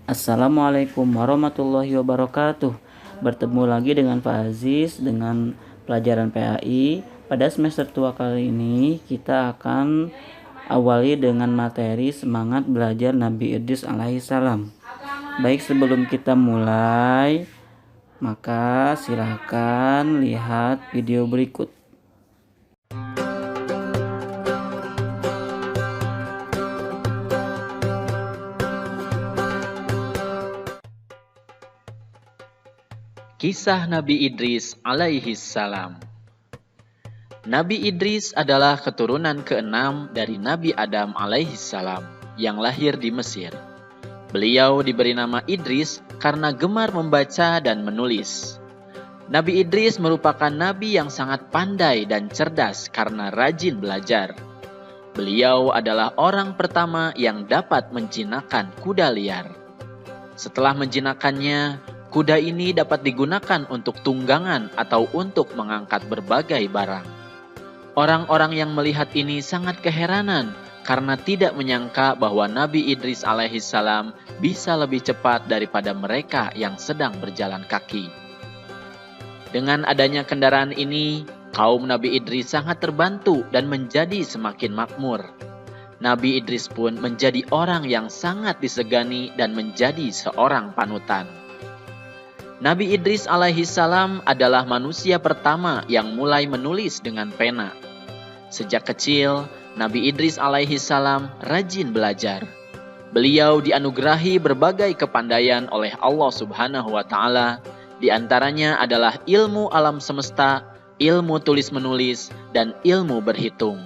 Assalamualaikum warahmatullahi wabarakatuh. Bertemu lagi dengan Pak Aziz dengan pelajaran PAI. Pada semester tua kali ini kita akan awali dengan materi semangat belajar Nabi Idris alaihissalam. Baik, sebelum kita mulai, maka silakan lihat video berikut. Kisah Nabi Idris alaihi salam. Nabi Idris adalah keturunan keenam dari Nabi Adam alaihi salam yang lahir di Mesir. Beliau diberi nama Idris karena gemar membaca dan menulis. Nabi Idris merupakan nabi yang sangat pandai dan cerdas karena rajin belajar. Beliau adalah orang pertama yang dapat menjinakkan kuda liar. Setelah menjinakkannya, kuda ini dapat digunakan untuk tunggangan atau untuk mengangkat berbagai barang. Orang-orang yang melihat ini sangat keheranan karena tidak menyangka bahwa Nabi Idris alaihissalam bisa lebih cepat daripada mereka yang sedang berjalan kaki. Dengan adanya kendaraan ini, kaum Nabi Idris sangat terbantu dan menjadi semakin makmur. Nabi Idris pun menjadi orang yang sangat disegani dan menjadi seorang panutan. Nabi Idris alaihissalam adalah manusia pertama yang mulai menulis dengan pena. Sejak kecil, Nabi Idris alaihissalam rajin belajar. Beliau dianugerahi berbagai kepandaian oleh Allah Subhanahu wa Ta'ala. Di antaranya adalah ilmu alam semesta, ilmu tulis-menulis, dan ilmu berhitung.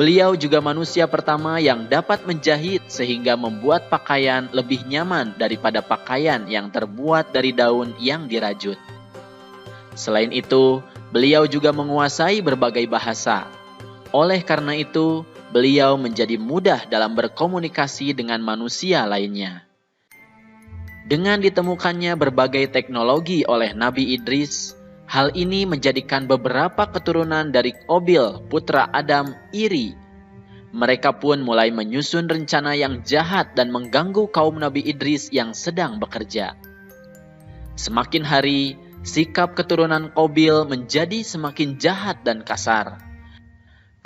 Beliau juga manusia pertama yang dapat menjahit sehingga membuat pakaian lebih nyaman daripada pakaian yang terbuat dari daun yang dirajut. Selain itu, beliau juga menguasai berbagai bahasa. Oleh karena itu, beliau menjadi mudah dalam berkomunikasi dengan manusia lainnya. Dengan ditemukannya berbagai teknologi oleh Nabi Idris, hal ini menjadikan beberapa keturunan dari Qabil, putra Adam, iri. Mereka pun mulai menyusun rencana yang jahat dan mengganggu kaum Nabi Idris yang sedang bekerja. Semakin hari, sikap keturunan Qabil menjadi semakin jahat dan kasar.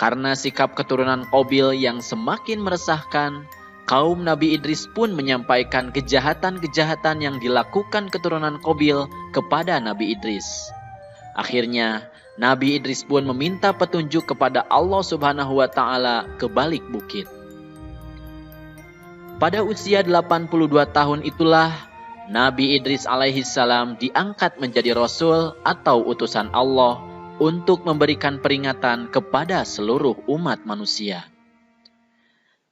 Karena sikap keturunan Qabil yang semakin meresahkan, kaum Nabi Idris pun menyampaikan kejahatan-kejahatan yang dilakukan keturunan Qabil kepada Nabi Idris. Akhirnya, Nabi Idris pun meminta petunjuk kepada Allah Subhanahu wa Ta'ala ke balik bukit. Pada usia 82 tahun itulah, Nabi Idris alaihissalam diangkat menjadi Rasul atau utusan Allah untuk memberikan peringatan kepada seluruh umat manusia.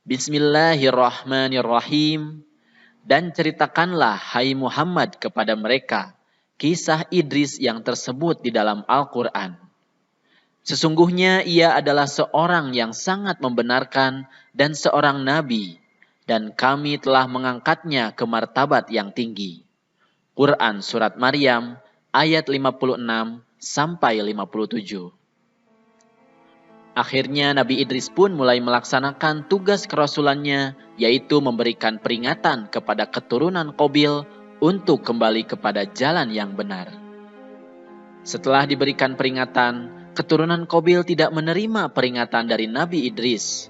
Bismillahirrahmanirrahim. Dan ceritakanlah, hai Muhammad, kepada mereka kisah Idris yang tersebut di dalam Al-Quran. Sesungguhnya ia adalah seorang yang sangat membenarkan dan seorang nabi, dan kami telah mengangkatnya ke martabat yang tinggi. Quran Surat Maryam ayat 56 sampai 57. Akhirnya Nabi Idris pun mulai melaksanakan tugas kerasulannya, yaitu memberikan peringatan kepada keturunan Qabil untuk kembali kepada jalan yang benar. Setelah diberikan peringatan, keturunan Qabil tidak menerima peringatan dari Nabi Idris.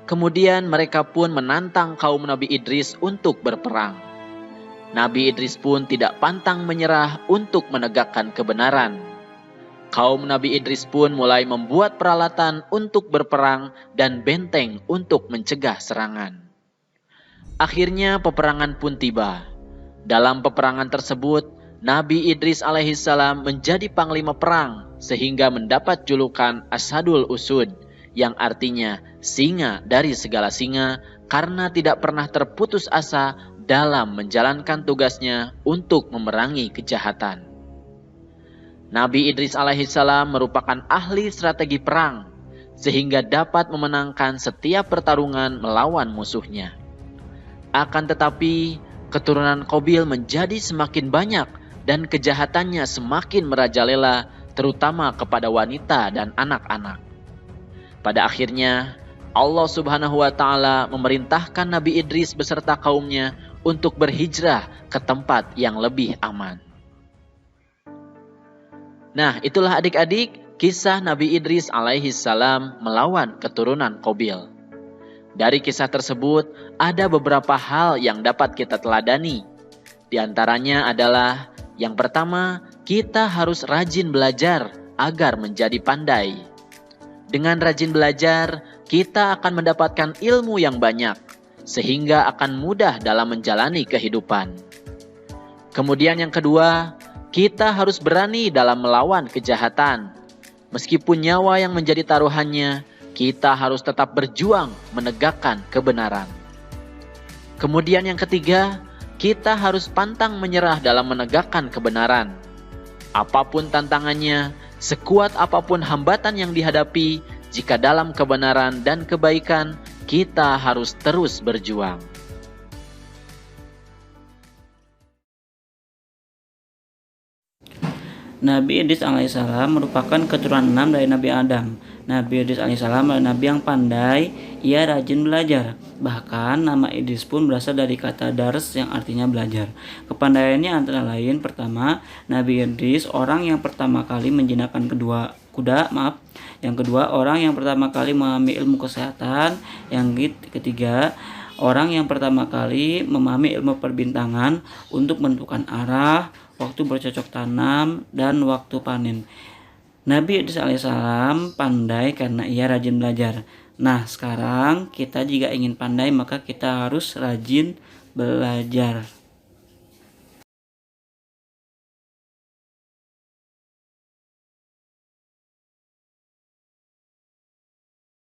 Kemudian mereka pun menantang kaum Nabi Idris untuk berperang. Nabi Idris pun tidak pantang menyerah untuk menegakkan kebenaran. Kaum Nabi Idris pun mulai membuat peralatan untuk berperang dan benteng untuk mencegah serangan. Akhirnya peperangan pun tiba. Dalam peperangan tersebut, Nabi Idris alaihissalam menjadi panglima perang sehingga mendapat julukan Asadul Usud, yang artinya singa dari segala singa, karena tidak pernah terputus asa dalam menjalankan tugasnya untuk memerangi kejahatan. Nabi Idris alaihissalam merupakan ahli strategi perang, sehingga dapat memenangkan setiap pertarungan melawan musuhnya. Akan tetapi, keturunan Qabil menjadi semakin banyak dan kejahatannya semakin merajalela, terutama kepada wanita dan anak-anak. Pada akhirnya, Allah Subhanahu wa Ta'ala memerintahkan Nabi Idris beserta kaumnya untuk berhijrah ke tempat yang lebih aman. Nah, itulah adik-adik kisah Nabi Idris alaihi salam melawan keturunan Qabil. Dari kisah tersebut ada beberapa hal yang dapat kita teladani. Di antaranya adalah yang pertama, kita harus rajin belajar agar menjadi pandai. Dengan rajin belajar, kita akan mendapatkan ilmu yang banyak, sehingga akan mudah dalam menjalani kehidupan. Kemudian yang kedua, kita harus berani dalam melawan kejahatan. Meskipun nyawa yang menjadi taruhannya, kita harus tetap berjuang menegakkan kebenaran. Kemudian yang ketiga, kita harus pantang menyerah dalam menegakkan kebenaran. Apapun tantangannya, sekuat apapun hambatan yang dihadapi, jika dalam kebenaran dan kebaikan, kita harus terus berjuang. Nabi Idris alaihissalam merupakan keturunan 6 dari Nabi Adam. Nabi Idris alaihissalam adalah nabi yang pandai, ia rajin belajar. Bahkan nama Idris pun berasal dari kata dars yang artinya belajar. Kepandaiannya antara lain, pertama, Nabi Idris orang yang pertama kali menjinakkan kuda. Yang kedua, orang yang pertama kali memahami ilmu kesehatan. Yang ketiga, orang yang pertama kali memahami ilmu perbintangan untuk menentukan arah, waktu bercocok tanam, dan waktu panen. Nabi Idris alaihissalam pandai karena ia rajin belajar. Nah, sekarang kita jika ingin pandai maka kita harus rajin belajar.